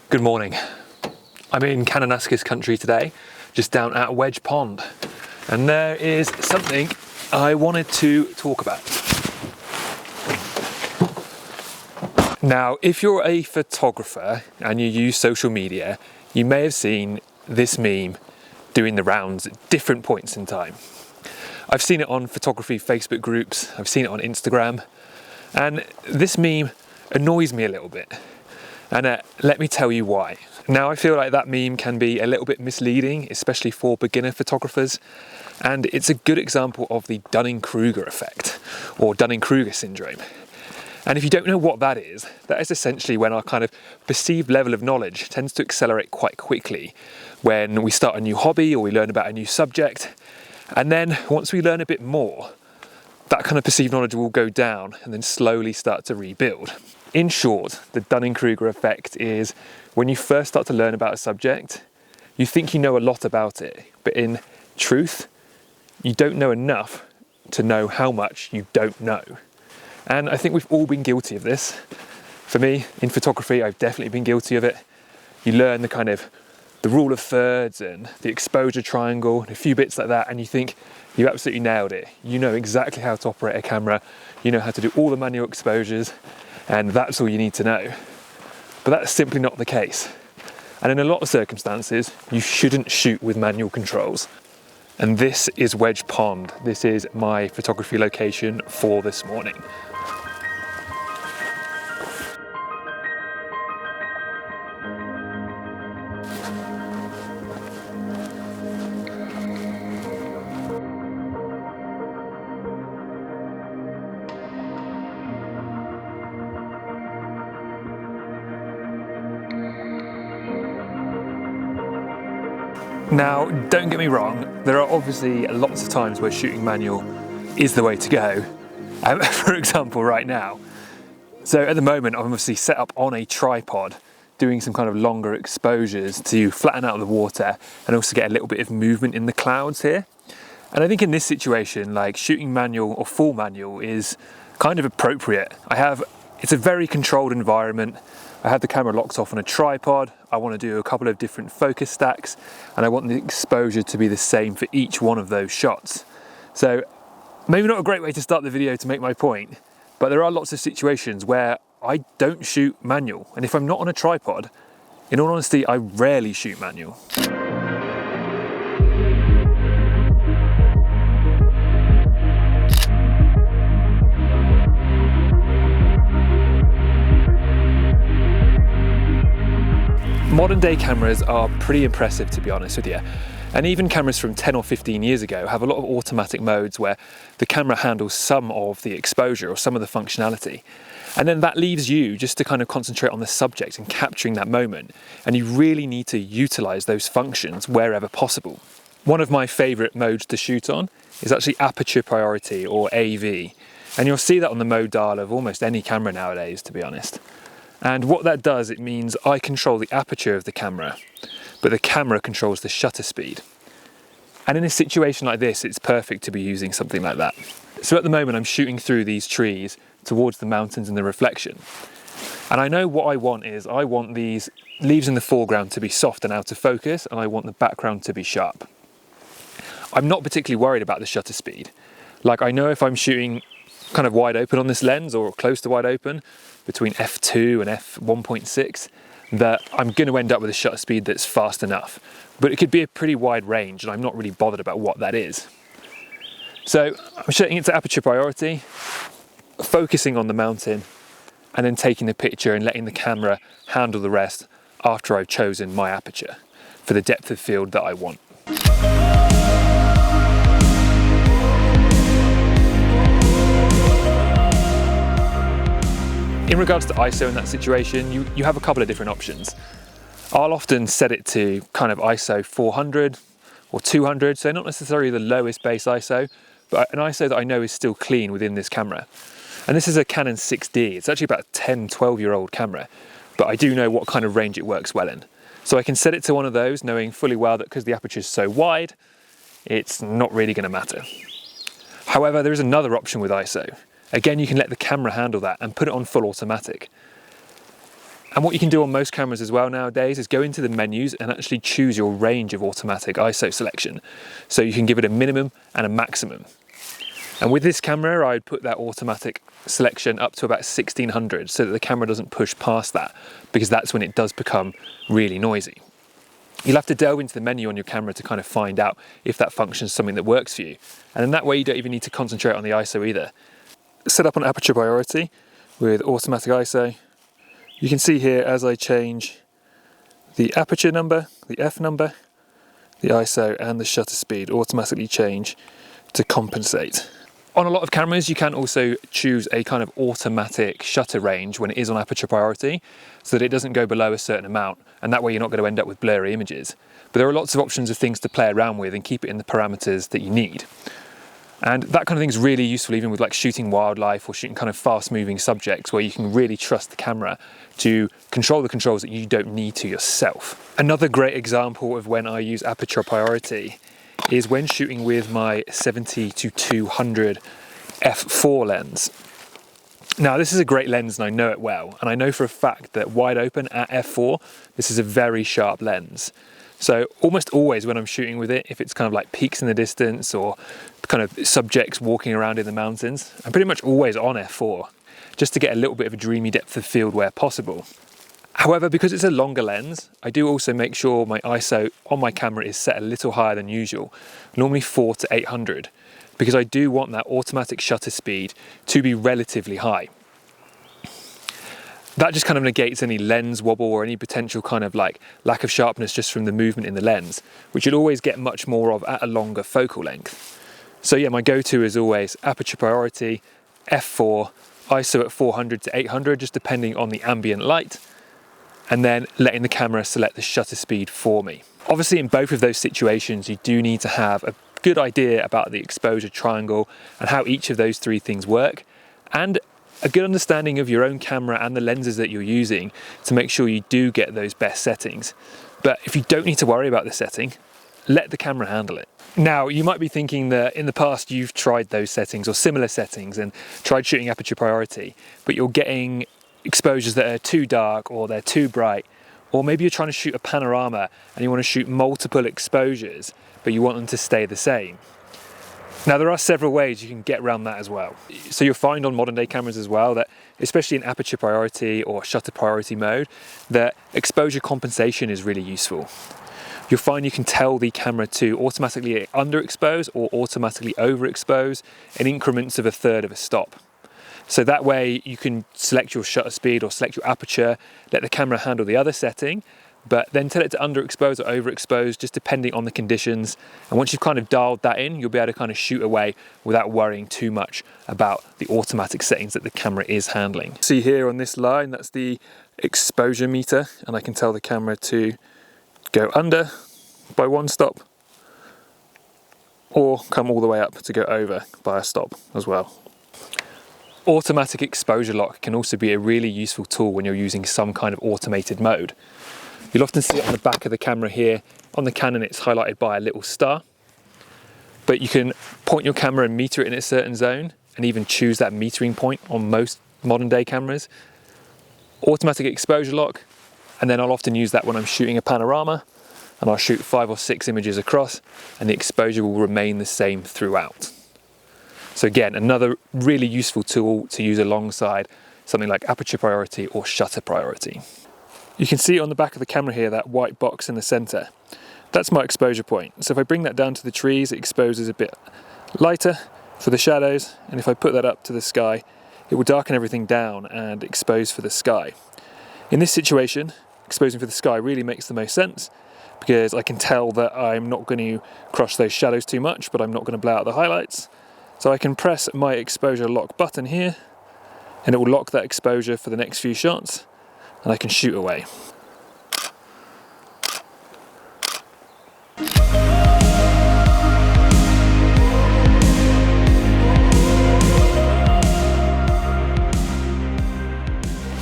Good morning. I'm in Kananaskis country today, just down at Wedge Pond, and there is something I wanted to talk about. Now, if you're a photographer and you use social media, you may have seen this meme doing the rounds at different points in time. I've seen it on photography Facebook groups, I've seen it on Instagram, and this meme annoys me a little bit. And let me tell you why. Now, I feel like that meme can be a little bit misleading, especially for beginner photographers, and it's a good example of the Dunning-Kruger effect, or Dunning-Kruger syndrome. And if you don't know what that is essentially when our kind of perceived level of knowledge tends to accelerate quite quickly when we start a new hobby or we learn about a new subject. And then once we learn a bit more, that kind of perceived knowledge will go down and then slowly start to rebuild. In short, the Dunning-Kruger effect is when you first start to learn about a subject, you think you know a lot about it, but in truth, you don't know enough to know how much you don't know. And I think we've all been guilty of this. For me, in photography, I've definitely been guilty of it. You learn the rule of thirds and the exposure triangle and a few bits like that, and you think you absolutely nailed it. You know exactly how to operate a camera, you know how to do all the manual exposures, and that's all you need to know. But that's simply not the case. And in a lot of circumstances, you shouldn't shoot with manual controls. And this is Wedge Pond. This is my photography location for this morning. Now, don't get me wrong, there are obviously lots of times where shooting manual is the way to go. For example, right now. So at the moment, I'm obviously set up on a tripod, doing some kind of longer exposures to flatten out the water and also get a little bit of movement in the clouds here. And I think in this situation, like shooting manual or full manual is kind of appropriate. It's a very controlled environment. I have the camera locked off on a tripod. I want to do a couple of different focus stacks, and I want the exposure to be the same for each one of those shots. So maybe not a great way to start the video to make my point, but there are lots of situations where I don't shoot manual. And if I'm not on a tripod, in all honesty, I rarely shoot manual. Modern day cameras are pretty impressive, to be honest with you. And even cameras from 10 or 15 years ago have a lot of automatic modes where the camera handles some of the exposure or some of the functionality. And then that leaves you just to kind of concentrate on the subject and capturing that moment. And you really need to utilize those functions wherever possible. One of my favorite modes to shoot on is actually Aperture Priority, or AV. And you'll see that on the mode dial of almost any camera nowadays, to be honest. And what that does, it means I control the aperture of the camera, but the camera controls the shutter speed. And in a situation like this, it's perfect to be using something like that. So at the moment, I'm shooting through these trees towards the mountains and the reflection. And I know what I want is, I want these leaves in the foreground to be soft and out of focus, and I want the background to be sharp. I'm not particularly worried about the shutter speed. Like, I know if I'm shooting kind of wide open on this lens, or close to wide open, between f2 and f1.6, that I'm going to end up with a shutter speed that's fast enough. But it could be a pretty wide range, and I'm not really bothered about what that is. So I'm shooting it to Aperture Priority, focusing on the mountain, and then taking the picture and letting the camera handle the rest after I've chosen my aperture for the depth of field that I want. In regards to ISO in that situation, you have a couple of different options. I'll often set it to kind of ISO 400 or 200, so not necessarily the lowest base ISO, but an ISO that I know is still clean within this camera. And this is a Canon 6D. It's actually about a 10, 12-year-old camera, but I do know what kind of range it works well in. So I can set it to one of those, knowing fully well that because the aperture is so wide, it's not really going to matter. However, there is another option with ISO. Again, you can let the camera handle that and put it on full automatic. And what you can do on most cameras as well nowadays is go into the menus and actually choose your range of automatic ISO selection. So you can give it a minimum and a maximum. And with this camera, I'd put that automatic selection up to about 1600 so that the camera doesn't push past that, because that's when it does become really noisy. You'll have to delve into the menu on your camera to kind of find out if that function is something that works for you. And in that way, you don't even need to concentrate on the ISO either. Set up on Aperture Priority with automatic ISO. You can see here as I change the aperture number, the F number, the ISO and the shutter speed automatically change to compensate. On a lot of cameras, you can also choose a kind of automatic shutter range when it is on Aperture Priority, so that it doesn't go below a certain amount, and that way you're not going to end up with blurry images. But there are lots of options of things to play around with and keep it in the parameters that you need. And that kind of thing is really useful even with like shooting wildlife or shooting kind of fast moving subjects, where you can really trust the camera to control the controls that you don't need to yourself. Another great example of when I use Aperture Priority is when shooting with my 70-200 f4 lens. Now this is a great lens and I know it well, and I know for a fact that wide open at f4, this is a very sharp lens. So almost always when I'm shooting with it, if it's kind of like peaks in the distance or kind of subjects walking around in the mountains, I'm pretty much always on f4, just to get a little bit of a dreamy depth of field where possible. However, because it's a longer lens, I do also make sure my ISO on my camera is set a little higher than usual, normally 400 to 800, because I do want that automatic shutter speed to be relatively high. That just kind of negates any lens wobble or any potential kind of like lack of sharpness just from the movement in the lens, which you'll always get much more of at a longer focal length. So yeah, my go-to is always Aperture Priority, f4, ISO at 400 to 800, just depending on the ambient light, and then letting the camera select the shutter speed for me. Obviously in both of those situations, you do need to have a good idea about the exposure triangle and how each of those three things work, and a good understanding of your own camera and the lenses that you're using to make sure you do get those best settings. But if you don't need to worry about the setting, let the camera handle it. Now, you might be thinking that in the past you've tried those settings or similar settings and tried shooting Aperture Priority, but you're getting exposures that are too dark or they're too bright, or maybe you're trying to shoot a panorama and you want to shoot multiple exposures, but you want them to stay the same. Now, there are several ways you can get around that as well. So you'll find on modern day cameras as well that, especially in Aperture Priority or Shutter Priority mode, that exposure compensation is really useful. You'll find you can tell the camera to automatically underexpose or automatically overexpose in increments of a third of a stop. So that way you can select your shutter speed or select your aperture, let the camera handle the other setting, but then tell it to underexpose or overexpose just depending on the conditions. And once you've kind of dialed that in, you'll be able to kind of shoot away without worrying too much about the automatic settings that the camera is handling. See here on this line, that's the exposure meter, and I can tell the camera to go under by one stop or come all the way up to go over by a stop as well. Automatic exposure lock can also be a really useful tool when you're using some kind of automated mode. You'll often see it on the back of the camera here. On the Canon it's highlighted by a little star, but you can point your camera and meter it in a certain zone and even choose that metering point on most modern day cameras. Automatic exposure lock, and then I'll often use that when I'm shooting a panorama, and I'll shoot 5 or 6 images across and the exposure will remain the same throughout. So again, another really useful tool to use alongside something like Aperture Priority or Shutter Priority. You can see on the back of the camera here that white box in the center. That's my exposure point. So if I bring that down to the trees, it exposes a bit lighter for the shadows, and if I put that up to the sky, it will darken everything down and expose for the sky. In this situation, exposing for the sky really makes the most sense, because I can tell that I'm not going to crush those shadows too much, but I'm not going to blow out the highlights. So I can press my exposure lock button here, and it will lock that exposure for the next few shots, and I can shoot away.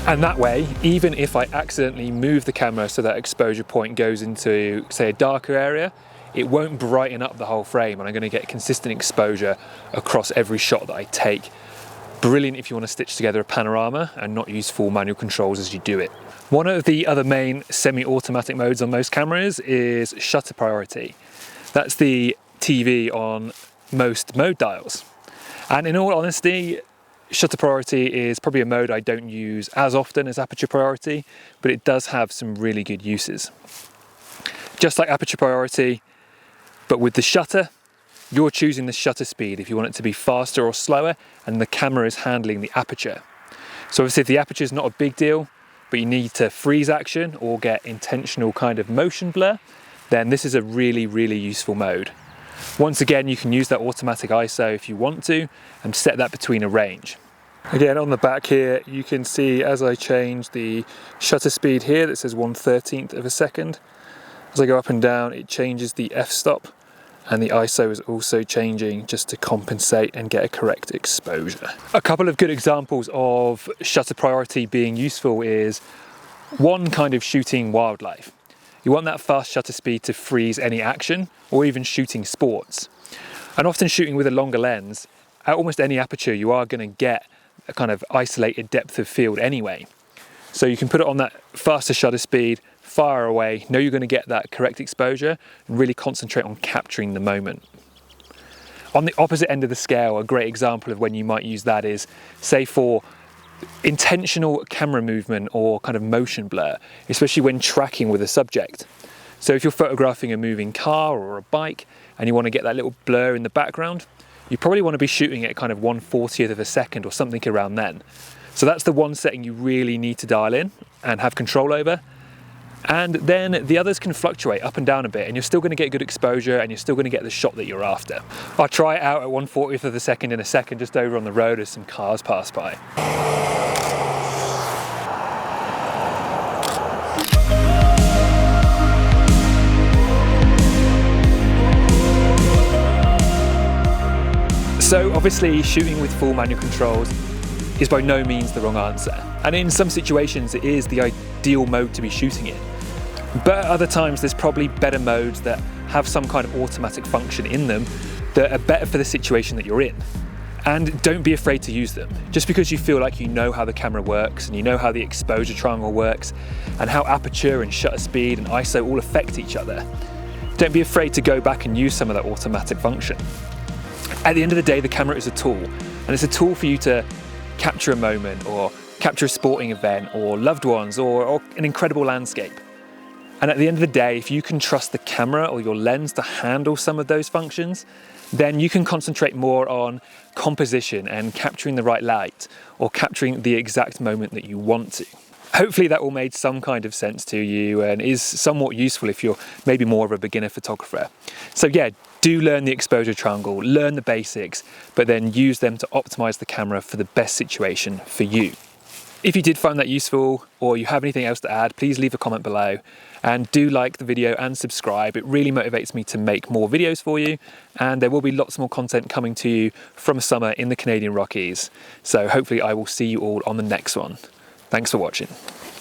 And that way, even if I accidentally move the camera so that exposure point goes into, say, a darker area, it won't brighten up the whole frame, and I'm going to get consistent exposure across every shot that I take. brilliant if you want to stitch together a panorama and not use full manual controls as you do it. One of the other main semi-automatic modes on most cameras is shutter priority. That's the TV on most mode dials. And in all honesty, shutter priority is probably a mode I don't use as often as aperture priority, but it does have some really good uses. Just like aperture priority, but with the shutter, you're choosing the shutter speed if you want it to be faster or slower, and the camera is handling the aperture. So obviously if the aperture is not a big deal, but you need to freeze action or get intentional kind of motion blur, then this is a really, really useful mode. Once again, you can use that automatic ISO if you want to and set that between a range. Again, on the back here, you can see as I change the shutter speed here that says 1/13 of a second, as I go up and down, it changes the f-stop, and the ISO is also changing just to compensate and get a correct exposure. A couple of good examples of shutter priority being useful is one, kind of shooting wildlife. You want that fast shutter speed to freeze any action, or even shooting sports. And often shooting with a longer lens, at almost any aperture you are going to get a kind of isolated depth of field anyway. So you can put it on that faster shutter speed, fire away, know you're going to get that correct exposure, and really concentrate on capturing the moment. On the opposite end of the scale, a great example of when you might use that is, say, for intentional camera movement or kind of motion blur, especially when tracking with a subject. So if you're photographing a moving car or a bike and you want to get that little blur in the background, you probably want to be shooting at kind of 1/40th of a second or something around then. So that's the one setting you really need to dial in and have control over. And then the others can fluctuate up and down a bit, and you're still going to get good exposure and you're still going to get the shot that you're after. I'll try it out at 1/40th of a second in a second, just over on the road as some cars pass by. So obviously shooting with full manual controls is by no means the wrong answer. And in some situations it is the ideal mode to be shooting in. But at other times there's probably better modes that have some kind of automatic function in them that are better for the situation that you're in. And don't be afraid to use them. Just because you feel like you know how the camera works and you know how the exposure triangle works and how aperture and shutter speed and ISO all affect each other, don't be afraid to go back and use some of that automatic function. At the end of the day, the camera is a tool, and it's a tool for you to capture a moment or capture a sporting event or loved ones or an incredible landscape. And at the end of the day, if you can trust the camera or your lens to handle some of those functions, then you can concentrate more on composition and capturing the right light or capturing the exact moment that you want to. Hopefully that all made some kind of sense to you and is somewhat useful if you're maybe more of a beginner photographer. So yeah, do learn the exposure triangle, learn the basics, but then use them to optimize the camera for the best situation for you. If you did find that useful or you have anything else to add, please leave a comment below, and do like the video and subscribe. It really motivates me to make more videos for you, and there will be lots more content coming to you from summer in the Canadian Rockies. So hopefully I will see you all on the next one. Thanks for watching.